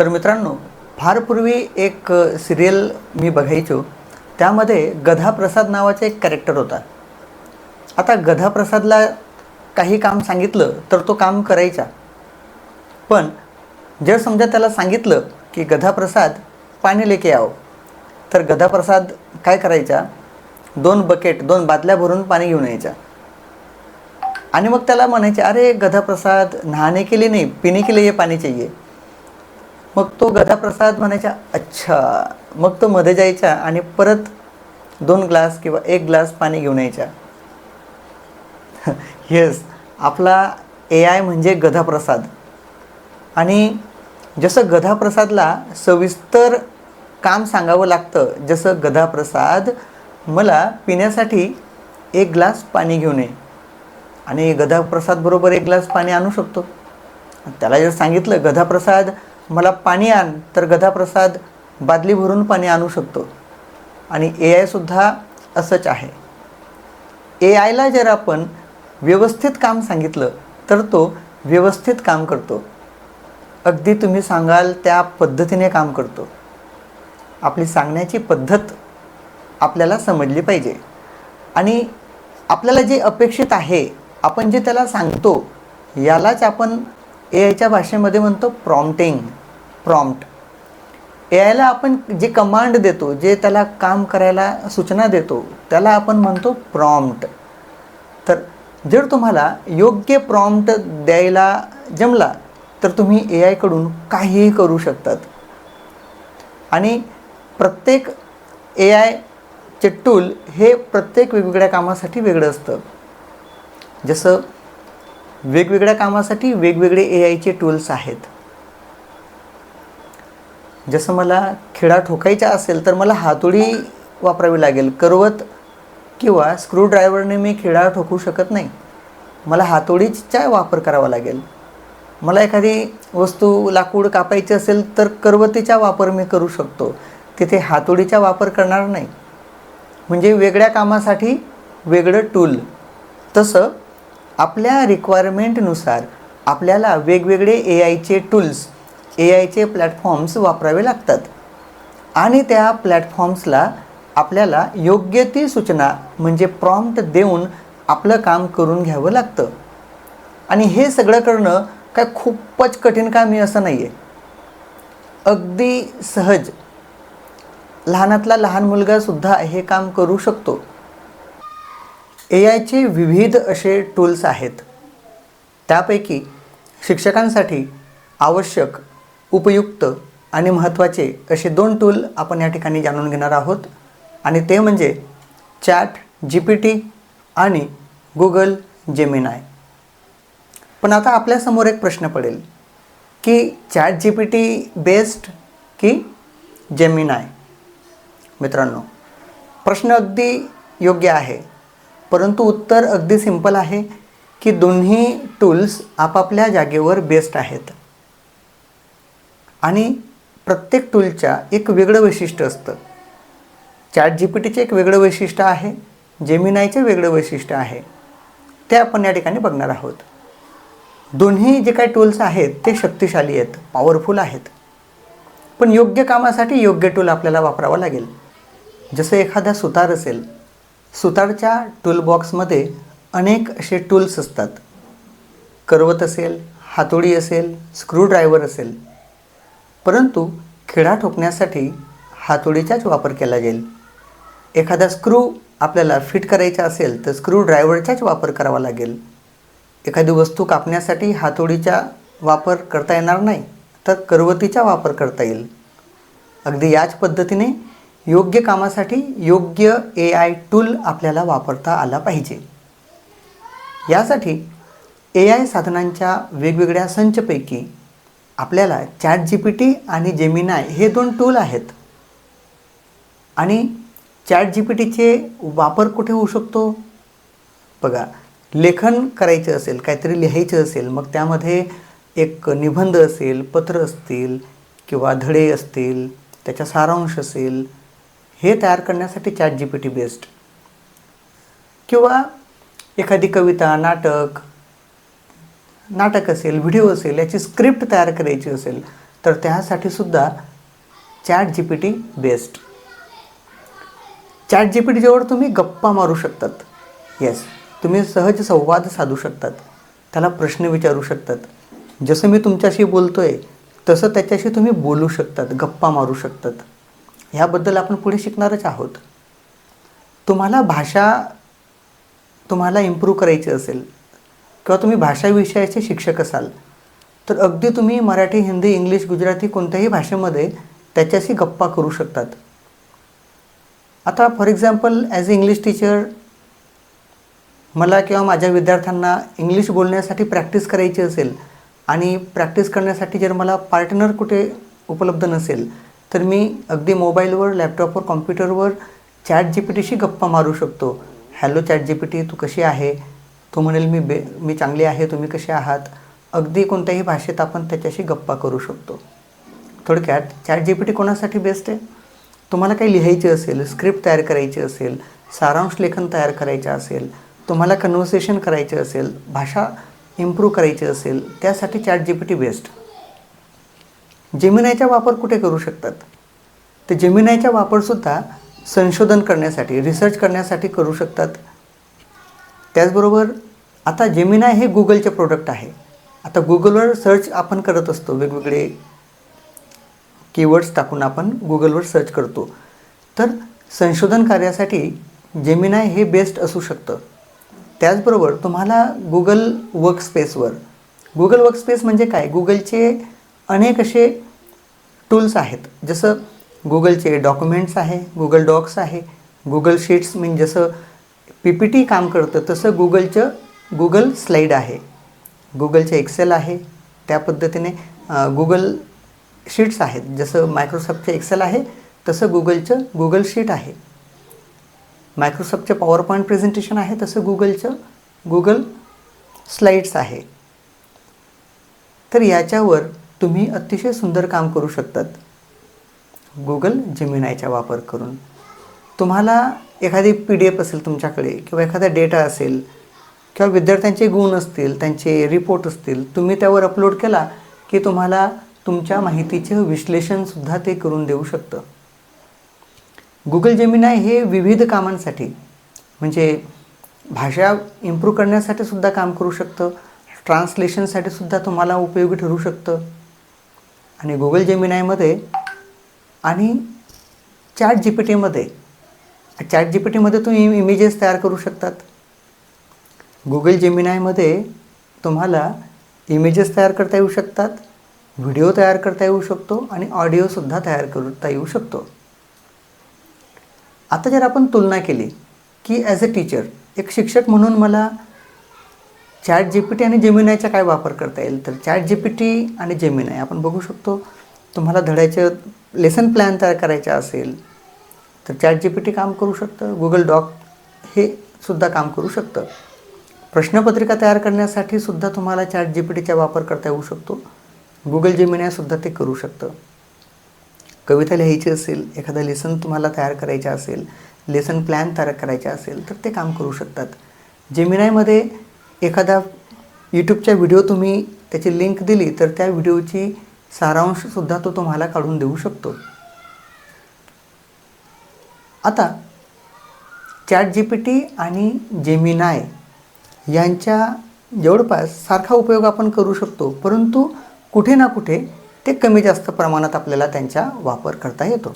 तर मित्रांनो, फार पूर्वी एक सिरियल मी बघायचो. त्यामध्ये गधाप्रसाद नावाचा एक कॅरेक्टर होता. आता गधाप्रसादला काही काम सांगितलं तर तो काम करायचा. पण जर समजा त्याला सांगितलं की गधाप्रसाद पाणी लेके आओ, तर गधाप्रसाद काय करायचा, 2 बादल्या भरून पाणी घेऊन यायचा. आणि मग त्याला म्हणायचे, अरे गधाप्रसाद, नहाने के लिए नहीं, पीने के लिए ये पानी चाहिए. मग तो गधाप्रसाद म्हणायचा, अच्छा. मग तो मध्ये जायचा आणि परत 2 ग्लास किंवा 1 ग्लास पाणी घेऊन यायचा. येस, आपला AI म्हणजे गधाप्रसाद. आणि जसं गधाप्रसादला सविस्तर काम सांगावं लागतं, जसं गधाप्रसाद मला पिण्यासाठी 1 ग्लास पाणी घेऊन ये, आणि गधाप्रसाद बरोबर 1 ग्लास पाणी आणू शकतो. त्याला जर सांगितलं गधाप्रसाद मला पाणी आण, तर गधाप्रसाद बादली भरून पाणी आणू शकतो. आणि AI सुद्धा असंच आहे. AIला जर आपण व्यवस्थित काम सांगितलं तर तो व्यवस्थित काम करतो. अगदी तुम्ही सांगाल त्या पद्धतीने काम करतो. आपली सांगण्याची पद्धत आपल्याला समजली पाहिजे. आणि आपल्याला जे अपेक्षित आहे, आपण जे त्याला सांगतो, यालाच आपण AIच्या भाषेमध्ये म्हणतो प्रॉम्प्ट. AIला आपण जे कमांड देतो, जे त्याला काम करायला सूचना देतो, त्याला आपण म्हणतो प्रॉम्प्ट. तर जर तुम्हाला योग्य प्रॉम्प्ट द्यायला जमला तर तुम्ही AIकडून काहीही करू शकतात. आणि प्रत्येक AIचे टूल हे प्रत्येक वेगवेगळ्या कामासाठी वेगळं असतं. जसं वेगवेगळ्या कामासाठी वेगवेगळे AIचे टूल्स आहेत. जसं मला खिळा ठोकायचा असेल तर मला हातोडी वापरावी लागेल. करवत किंवा स्क्रूड्रायव्हरने मी खिळा ठोकू शकत नाही. मला हातोडीचा वापर करावा लागेल. मला एखादी वस्तू लाकूड कापायची असेल तर करवतीचा वापर मी करू शकतो, तिथे हातोडीचा वापर करणार नाही. म्हणजे वेगळ्या कामासाठी वेगळं टूल. तसं आपल्या रिक्वायरमेंटनुसार आपल्याला वेगवेगळे AIचे टूल्स, AIचे प्लॅटफॉर्म्स वापरावे लागतात. आणि त्या प्लॅटफॉर्म्सला आपल्याला योग्य ती सूचना म्हणजे प्रॉम्प्ट देऊन आपलं काम करून घ्यावं लागतं. आणि हे सगळं करणं काय खूपच कठीण काम आहे असं नाही आहे. अगदी सहज लहानातला लहान मुलगासुद्धा हे काम करू शकतो. AIचे विविध असे टूल्स आहेत. त्यापैकी शिक्षकांसाठी आवश्यक, उपयुक्त आणि महत्त्वाचे असे 2 टूल आपण या ठिकाणी जाणून घेणार आहोत. आणि ते म्हणजे ChatGPT आणि Google Gemini. पण आता आपल्यासमोर एक प्रश्न पडेल की ChatGPT बेस्ट की Gemini? मित्रांनो, प्रश्न अगदी योग्य आहे, परंतु उत्तर अगदी सिंपल आहे की दोन्ही टूल्स आपापल्या जागेवर बेस्ट आहेत. आणि प्रत्येक टूलच्या एक वेगळं वैशिष्ट्य असतं. ChatGPTचे एक वेगळं वैशिष्ट्य आहे, Geminiचे वेगळं वैशिष्ट्य आहे. ते आपण या ठिकाणी बघणार आहोत. दोन्ही जे काही टूल्स आहेत ते शक्तिशाली आहेत, पॉवरफुल आहेत. पण योग्य कामासाठी योग्य टूल आपल्याला वापरावा लागेल. जसं एखादा सुतार असेल, सुतारच्या टूलबॉक्समध्ये अनेक असे टूल्स असतात. करवत असेल, हातोडी असेल, स्क्रूड्रायव्हर असेल. परंतु खिळा ठोकण्यासाठी हातोडीचाच वापर केला जाईल. एखादा स्क्रू आपल्याला फिट करायचा असेल तर स्क्रूड्रायव्हरचाच वापर करावा लागेल. एखादी वस्तू कापण्यासाठी हातोडीचा वापर करता येणार नाही, तर करवतीचा वापर करता येईल. अगदी याच पद्धतीने योग्य कामासाठी योग्य AI टूल आपल्याला वापरता आला पाहिजे. यासाठी AI साधनांच्या वेगवेगळ्या संचपैकी आपल्याला ChatGPT आणि Gemini हे 2 टूल आहेत. आणि ChatGPTचे वापर कुठे होऊ शकतो? बघा, लेखन करायचं असेल, काहीतरी लिहायचं असेल, मग त्यामध्ये एक निबंध असेल, पत्र असतील किंवा धडे असतील, त्याचा सारांश असेल, हे तयार करण्यासाठी ChatGPT बेस्ट. किंवा एखादी कविता, नाटक असेल, व्हिडिओ असेल, याची स्क्रिप्ट तयार करायची असेल, तर त्यासाठी सुद्धा ChatGPT बेस्ट. ChatGPTजवळ तुम्ही गप्पा मारू शकतात. येस, तुम्ही सहज संवाद साधू शकतात, त्याला प्रश्न विचारू शकतात. जसं मी तुमच्याशी बोलतो आहे तसं त्याच्याशी तुम्ही बोलू शकतात, गप्पा मारू शकतात. ह्याबद्दल आपण पुढे शिकणारच आहोत. तुम्हाला इम्प्रूव्ह करायची असेल किंवा तुम्ही भाषा विषयाचे शिक्षक असाल तर अगदी तुम्ही मराठी, हिंदी, इंग्लिश, गुजराती कोणत्याही भाषेमध्ये त्याच्याशी गप्पा करू शकतात. आता for example as a English teacher मला किंवा माझ्या विद्यार्थ्यांना इंग्लिश बोलण्यासाठी प्रॅक्टिस करायची असेल आणि प्रॅक्टिस करण्यासाठी जर मला पार्टनर कुठे उपलब्ध नसेल तर मी अगदी मोबाईलवर, लॅपटॉपवर, कॉम्प्युटरवर ChatGPTशी गप्पा मारू शकतो. हॅलो ChatGPT, तू कशी आहे? तो म्हणेल मी चांगली आहे, तुम्ही कसे आहात? अगदी कोणत्याही भाषेत आपण त्याच्याशी गप्पा करू शकतो. थोडक्यात ChatGPT कोणासाठी बेस्ट आहे? तुम्हाला काही लिहायचे असेल, स्क्रिप्ट तयार करायची असेल, सारांश लेखन तयार करायचं असेल, तुम्हाला कन्व्हर्सेशन करायचे असेल, भाषा इम्प्रूव्ह करायची असेल, त्यासाठी ChatGPT बेस्ट. जेमिनायचा वापर कुठे करू शकतात? तर जेमिनायचा वापरसुद्धा संशोधन करण्यासाठी, रिसर्च करण्यासाठी करू शकतात. त्याचबरोबर आता जेमिनाय हे गुगलचे प्रोडक्ट आहे. आता गुगलवर सर्च आपण करत असतो, वेगवेगळे कीवर्ड्स टाकून आपण गुगलवर सर्च करतो. तर संशोधन कार्यासाठी जेमिनाय हे बेस्ट असू शकतं. त्याचबरोबर तुम्हाला गुगल वर्कस्पेस म्हणजे काय? गुगलचे अनेक असे टूल्स आहेत. जसं गुगलचे डॉक्युमेंट्स आहे, गुगल डॉक्स आहे, गुगल शीट्स म्हणजे जसं PPT काम करतं तसं गुगल स्लाईड आहे, गुगलचे एक्सेल आहे, त्या पद्धतीने गुगल शीट्स आहेत. जसं मायक्रोसॉफ्टचे एक्सेल आहे तसं गुगल शीट आहे. मायक्रोसॉफ्टचे पॉवर पॉईंट प्रेझेंटेशन आहे तसं गुगल स्लाईड्स आहे. तर याच्यावर तुम्ही अतिशय सुंदर काम करू शकतात गुगल जेमिनायचा वापर करून. तुम्हाला एखादी PDF असेल तुमच्याकडे किंवा एखादा डेटा असेल किंवा विद्यार्थ्यांचे गुण असतील, त्यांचे रिपोर्ट असतील, तुम्ही त्यावर अपलोड केला की तुम्हाला तुमच्या माहितीचं विश्लेषणसुद्धा ते करून देऊ शकतं. गुगल जेमिनाय हे विविध कामांसाठी म्हणजे भाषा इम्प्रूव्ह करण्यासाठी सुद्धा काम करू शकतं, ट्रान्सलेशनसाठी सुद्धा तुम्हाला उपयोगी ठरू शकतं. आणि गुगल जेमिनायमध्ये आणि ChatGPTमध्ये तुम्ही इमेजेस तयार करू शकतात. गुगल जेमिनायमध्ये तुम्हाला इमेजेस तयार करता येऊ शकतात, व्हिडिओ तयार करता येऊ शकतो आणि ऑडिओसुद्धा तयार करता येऊ शकतो. आता जर आपण तुलना केली की ॲज अ टीचर, एक शिक्षक म्हणून मला ChatGPT आणि जेमिनायचा काय वापर करता येईल? तर ChatGPT आणि जेमिनाय आपण बघू शकतो. तुम्हाला धड्याचं लेसन प्लॅन तयार करायचा असेल तर ChatGPT काम करू शकतं. गुगल डॉक हे सुद्धा काम करू शकतं. प्रश्नपत्रिका तयार करण्यासाठी सुद्धा तुम्हाला ChatGPTचा वापर करता येऊ शकतो. गुगल जेमिनायसुद्धा ते करू शकतं. कविता लिहायची असेल, एखादा लेसन तुम्हाला तयार करायचा असेल, लेसन प्लॅन तयार करायचा असेल तर ते काम करू शकतात. जेमिनायमध्ये एखादा यूट्यूबचा व्हिडिओ तुम्ही त्याची लिंक दिली तर त्या व्हिडिओची सारांशसुद्धा तो तुम्हाला काढून देऊ शकतो. आता ChatGPT आणि जेमिनाय यांच्या जवळपास सारखा उपयोग आपण करू शकतो, परंतु कुठे ना कुठे ते कमी जास्त प्रमाणात आपल्याला त्यांचा वापर करता येतो.